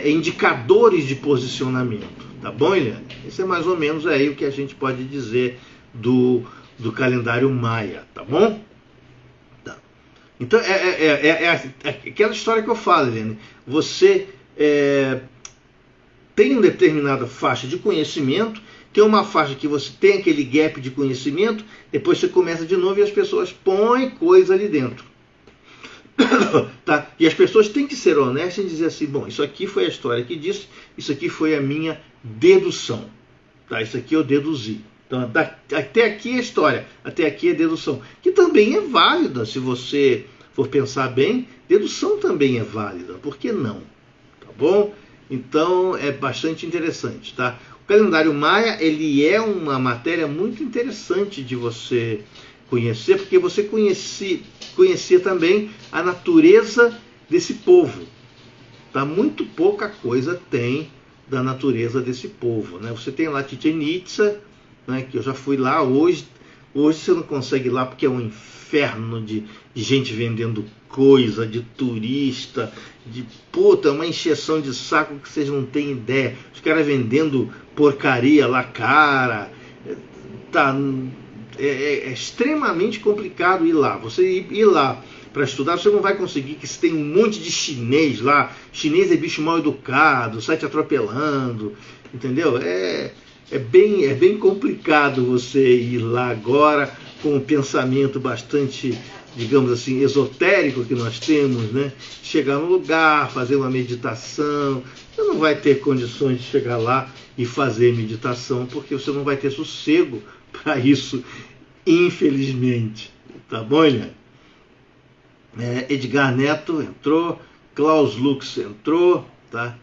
indicadores de posicionamento. Tá bom, Eliane? Isso é mais ou menos aí o que a gente pode dizer do calendário maia. Tá bom? Então, aquela história que eu falo, Helene. Você tem uma determinada faixa de conhecimento, tem uma faixa que você tem aquele gap de conhecimento, depois você começa de novo e as pessoas põem coisa ali dentro. Tá? E as pessoas têm que ser honestas e dizer assim, bom, isso aqui foi a história que disse, isso aqui foi a minha dedução. Tá? Isso aqui eu deduzi. Então, até aqui é história, até aqui é dedução, que também é válida, se você for pensar bem, dedução também é válida, por que não? Tá bom? Então, é bastante interessante, tá? O calendário maia, ele é uma matéria muito interessante de você conhecer, porque você conhecia também a natureza desse povo, tá? Muito pouca coisa tem da natureza desse povo, né? Você tem lá Chichén Itzá, né, que eu já fui lá. Hoje você não consegue ir lá porque é um inferno de gente vendendo coisa, de turista, é uma encheção de saco que vocês não têm ideia. Os caras vendendo porcaria lá, cara. É extremamente complicado ir lá. Você ir lá para estudar, você não vai conseguir, que você tem um monte de chinês lá. Chinês é bicho mal educado, sai te atropelando, entendeu? É bem complicado você ir lá agora com um pensamento bastante, digamos assim, esotérico que nós temos, né? Chegar no lugar, fazer uma meditação. Você não vai ter condições de chegar lá e fazer meditação, porque você não vai ter sossego para isso, infelizmente. Tá bom, né? Edgar Neto entrou, Klaus Lux entrou, tá?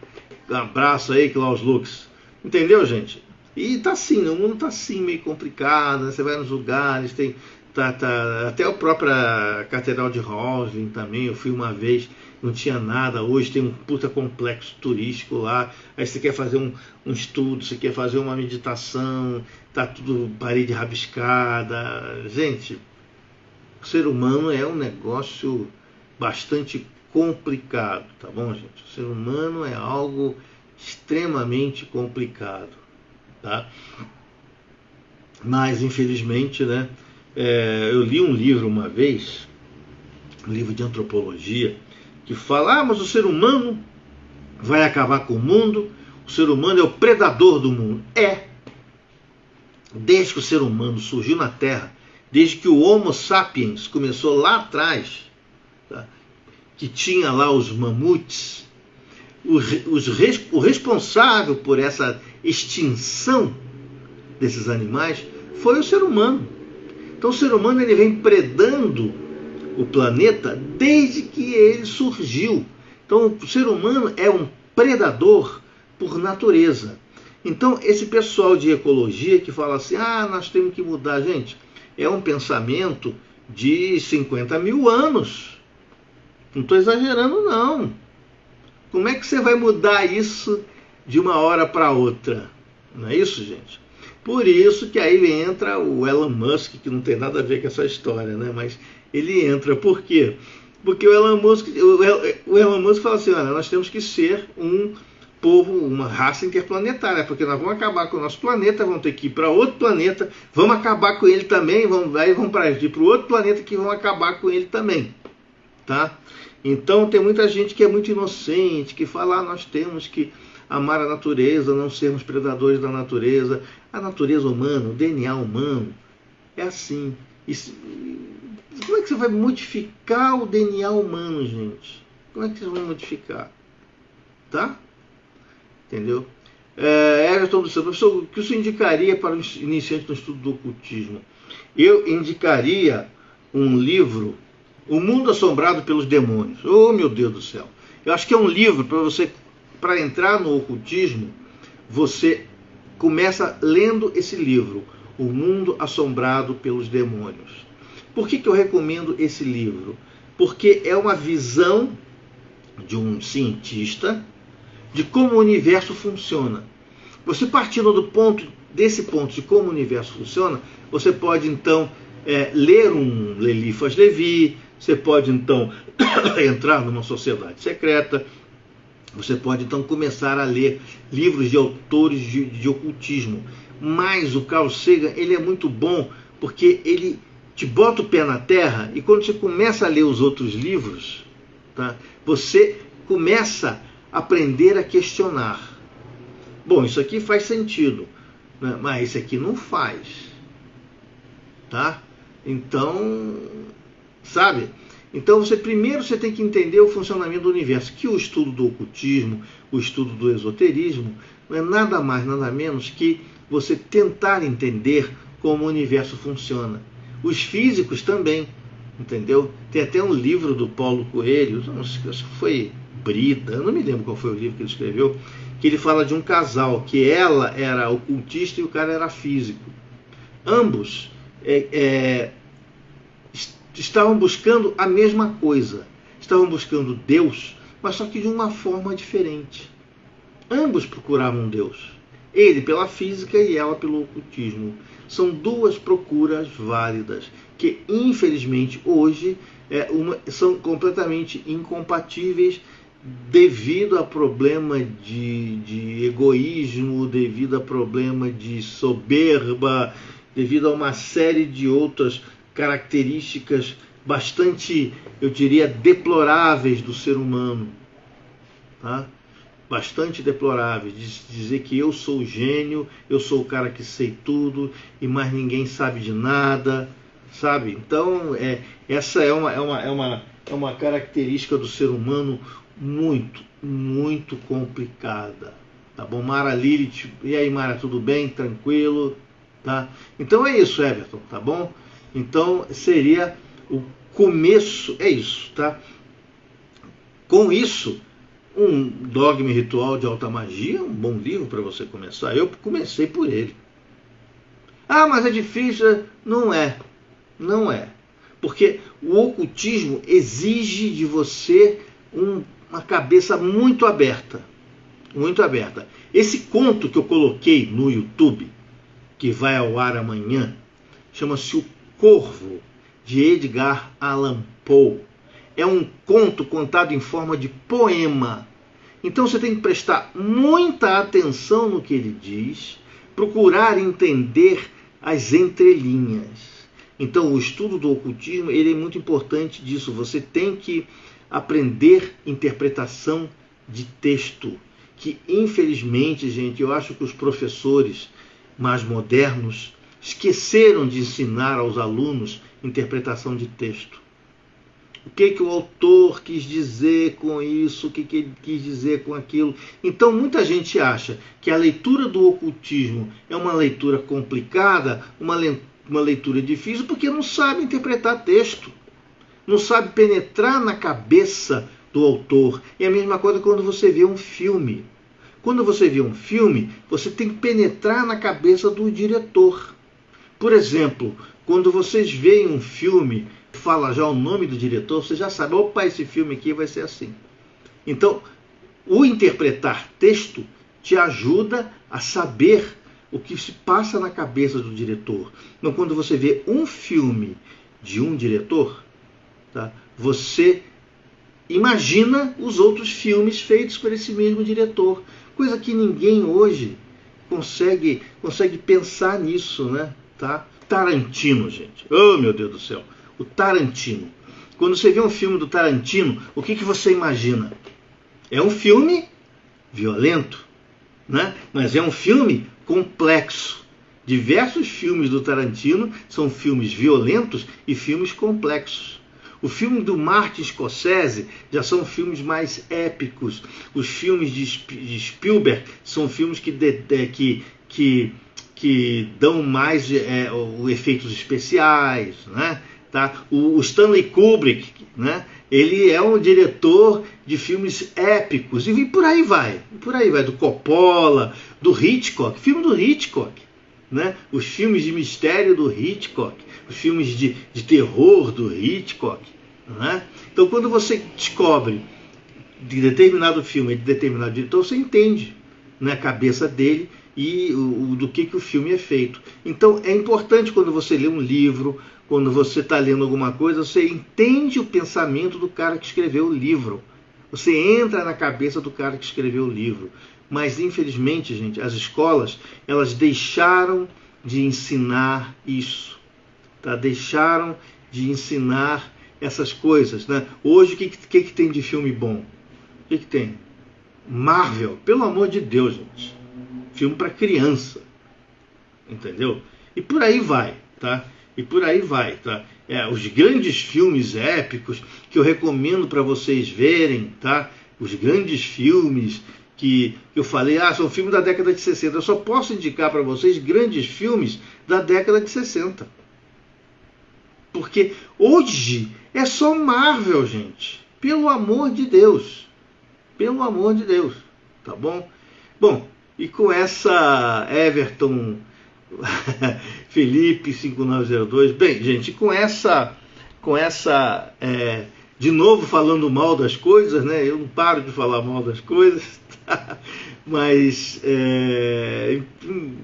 Um abraço aí, Klaus Lux. Entendeu, gente? E tá assim, o mundo tá assim, meio complicado, né? Você vai nos lugares, tem até a própria Catedral de Roslin também, eu fui uma vez, não tinha nada. Hoje tem um puta complexo turístico lá. Aí você quer fazer um estudo, você quer fazer uma meditação, tá tudo parede rabiscada. Gente, o ser humano é um negócio bastante complicado, tá bom, gente? O ser humano é algo extremamente complicado, tá? Mas, infelizmente, né, eu li um livro uma vez, um livro de antropologia, que fala, mas o ser humano vai acabar com o mundo, o ser humano é o predador do mundo. Desde que o ser humano surgiu na Terra, desde que o Homo sapiens começou lá atrás, tá, que tinha lá os mamutes, o responsável por essa extinção desses animais foi o ser humano. Então o ser humano ele vem predando o planeta desde que ele surgiu. Então o ser humano é um predador por natureza. Então esse pessoal de ecologia que fala assim, nós temos que mudar, gente, é um pensamento de 50 mil anos. Não estou exagerando, não. Como é que você vai mudar isso de uma hora para outra? Não é isso, gente? Por isso que aí entra o Elon Musk, que não tem nada a ver com essa história, né? Mas ele entra. Por quê? Porque o Elon Musk fala assim, olha, nós temos que ser um povo, uma raça interplanetária, porque nós vamos acabar com o nosso planeta, vamos ter que ir para outro planeta, vamos acabar com ele também, vamos ir para o outro planeta que vão acabar com ele também. Tá? Então tem muita gente que é muito inocente, que fala, nós temos que amar a natureza, não sermos predadores da natureza. A natureza humana, o DNA humano, é assim. Como é que você vai modificar o DNA humano, gente? Como é que você vai modificar? Tá? Entendeu? Everton do Céu, professor, o que você indicaria para os iniciantes no estudo do ocultismo? Eu indicaria um livro, O Mundo Assombrado pelos Demônios. Oh, meu Deus do céu. Eu acho que é um livro para entrar no ocultismo, você começa lendo esse livro, O Mundo Assombrado pelos Demônios. Por que eu recomendo esse livro? Porque é uma visão de um cientista de como o universo funciona. Você partindo desse ponto de como o universo funciona, você pode então ler um Eliphas Levi, você pode então entrar numa sociedade secreta, você pode então começar a ler livros de autores de ocultismo. Mas o Carl Sagan, ele é muito bom porque ele te bota o pé na terra e quando você começa a ler os outros livros, tá, você começa a aprender a questionar. Bom, isso aqui faz sentido, né? Mas isso aqui não faz. Tá? Então, sabe? Então primeiro você tem que entender o funcionamento do universo, que o estudo do ocultismo, o estudo do esoterismo, não é nada mais, nada menos que você tentar entender como o universo funciona. Os físicos também, entendeu? Tem até um livro do Paulo Coelho, acho que foi Brida, eu não me lembro qual foi o livro que ele escreveu, que ele fala de um casal, que ela era ocultista e o cara era físico. Ambos estavam buscando a mesma coisa. Estavam buscando Deus, mas só que de uma forma diferente. Ambos procuravam Deus. Ele pela física e ela pelo ocultismo. São duas procuras válidas, que infelizmente hoje são completamente incompatíveis devido a problema de egoísmo, devido a problema de soberba, devido a uma série de outras características bastante, eu diria, deploráveis do ser humano, tá? Bastante deploráveis, de dizer que eu sou o gênio, eu sou o cara que sei tudo e mais ninguém sabe de nada, sabe? Então essa é uma característica do ser humano muito, muito complicada, tá bom? Mara Lilith, e aí Mara, tudo bem? Tranquilo? Tá? Então é isso, Everton, tá bom? Então seria o começo, é isso, tá? Com isso, um Dogma e Ritual de Alta Magia, um bom livro para você começar. Eu comecei por ele. Mas é difícil? Não é. Não é. Porque o ocultismo exige de você uma cabeça muito aberta. Muito aberta. Esse conto que eu coloquei no YouTube, que vai ao ar amanhã, chama-se O Corvo, de Edgar Allan Poe. é um conto contado em forma de poema. Então você tem que prestar muita atenção no que ele diz, procurar entender as entrelinhas. Então o estudo do ocultismo ele é muito importante disso. Você tem que aprender interpretação de texto, que infelizmente, gente, eu acho que os professores mais modernos esqueceram de ensinar aos alunos interpretação de texto. O que o autor quis dizer com isso, o que ele quis dizer com aquilo. Então muita gente acha que a leitura do ocultismo é uma leitura complicada, uma leitura difícil, porque não sabe interpretar texto. Não sabe penetrar na cabeça do autor. É a mesma coisa quando você vê um filme. Quando você vê um filme, você tem que penetrar na cabeça do diretor. Por exemplo, quando vocês veem um filme, fala já o nome do diretor, você já sabe, opa, esse filme aqui vai ser assim. Então, o interpretar texto te ajuda a saber o que se passa na cabeça do diretor. Então, quando você vê um filme de um diretor, tá, você imagina os outros filmes feitos por esse mesmo diretor. Coisa que ninguém hoje consegue pensar nisso, né? Tá? Tarantino, gente. Oh, meu Deus do céu. O Tarantino. Quando você vê um filme do Tarantino, o que você imagina? É um filme violento, né? Mas é um filme complexo. Diversos filmes do Tarantino são filmes violentos e filmes complexos. O filme do Martin Scorsese já são filmes mais épicos. Os filmes de são filmes que dão mais efeitos especiais, né? Tá? O Stanley Kubrick, né? Ele é um diretor de filmes épicos e por aí vai, do Coppola, do Hitchcock, filme do Hitchcock, né? Os filmes de mistério do Hitchcock, os filmes de terror do Hitchcock, né? Então quando você descobre de determinado filme, de determinado diretor, você entende, né, a cabeça dele e do que o filme é feito. Então é importante quando você lê um livro, quando você está lendo alguma coisa, você entende o pensamento do cara que escreveu o livro. Você entra na cabeça do cara que escreveu o livro. Mas infelizmente, gente, as escolas, elas deixaram de ensinar isso. Tá? Deixaram de ensinar essas coisas, né? Hoje o que tem de filme bom? O que tem? Marvel, pelo amor de Deus, gente. Filme para criança, entendeu? E por aí vai, tá? E por aí vai, tá? Os grandes filmes épicos que eu recomendo para vocês verem, tá? Os grandes filmes que eu falei, são filmes da década de 60. Eu só posso indicar para vocês grandes filmes da década de 60. Porque hoje é só Marvel, gente. Pelo amor de Deus. Pelo amor de Deus, tá bom? Bom, e com essa Everton Felipe 5902, bem, gente, com essa de novo falando mal das coisas, né? Eu não paro de falar mal das coisas, tá? Mas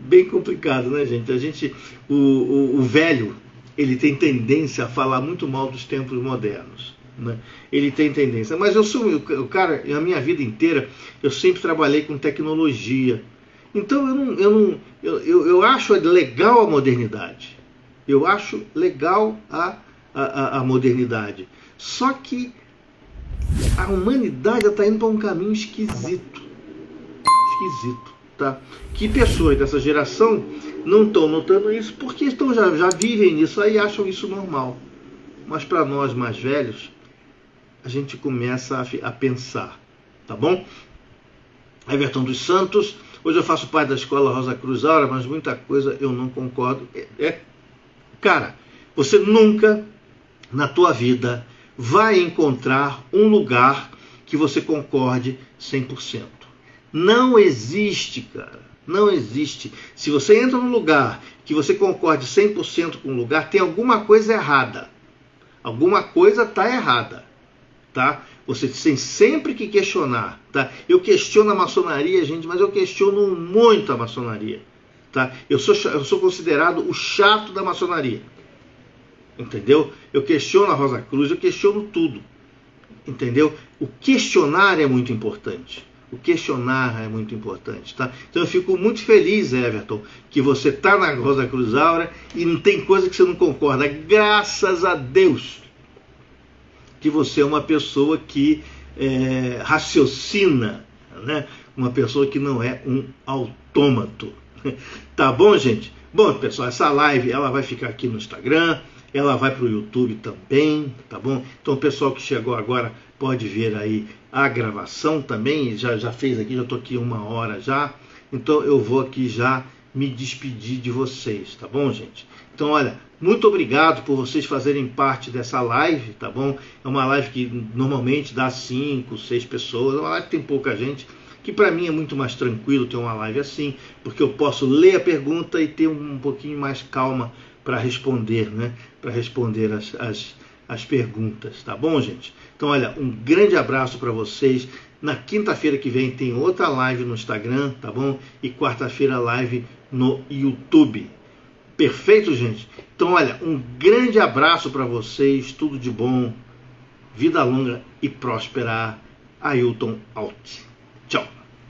bem complicado, né, gente? O velho, ele tem tendência a falar muito mal dos tempos modernos, né? Ele tem tendência, mas eu sou o cara, a minha vida inteira eu sempre trabalhei com tecnologia. Então eu acho legal a modernidade. Eu acho legal a modernidade. Só que a humanidade está indo para um caminho esquisito. Esquisito, tá? Que pessoas dessa geração não estão notando isso porque já vivem nisso aí e acham isso normal. Mas para nós mais velhos, a gente começa a pensar, tá bom? Everton dos Santos. Hoje eu faço parte da escola Rosa Cruz Aura, mas muita coisa eu não concordo. Cara, você nunca na tua vida vai encontrar um lugar que você concorde 100%. Não existe, cara. Não existe. Se você entra num lugar que você concorde 100% com o lugar, tem alguma coisa errada. Alguma coisa está errada, tá? Você tem sempre que questionar, tá? Eu questiono a maçonaria, gente, mas eu questiono muito a maçonaria, tá? Eu sou considerado o chato da maçonaria, entendeu? Eu questiono a Rosa Cruz, eu questiono tudo, entendeu? O questionar é muito importante. O questionar é muito importante, tá? Então eu fico muito feliz, Everton, que você está na Rosa Cruz Aura e não tem coisa que você não concorda. Graças a Deus que você é uma pessoa que raciocina, né? Uma pessoa que não é um autômato. Tá bom, gente? Bom, pessoal, essa live ela vai ficar aqui no Instagram, ela vai para o YouTube também, tá bom? Então o pessoal que chegou agora pode ver aí a gravação também, já fez aqui, já estou aqui 1 hora já, então eu vou aqui já me despedir de vocês, tá bom, gente? Então, olha, muito obrigado por vocês fazerem parte dessa live, tá bom? É uma live que normalmente dá 5, 6 pessoas, é uma live que tem pouca gente, que para mim é muito mais tranquilo ter uma live assim, porque eu posso ler a pergunta e ter um pouquinho mais calma para responder, né? Para responder as perguntas, tá bom, gente? Então, olha, um grande abraço para vocês. Na quinta-feira que vem tem outra live no Instagram, tá bom? E quarta-feira live no YouTube. Perfeito, gente? Então, olha, um grande abraço para vocês, tudo de bom, vida longa e próspera. Ailton Alt. Tchau.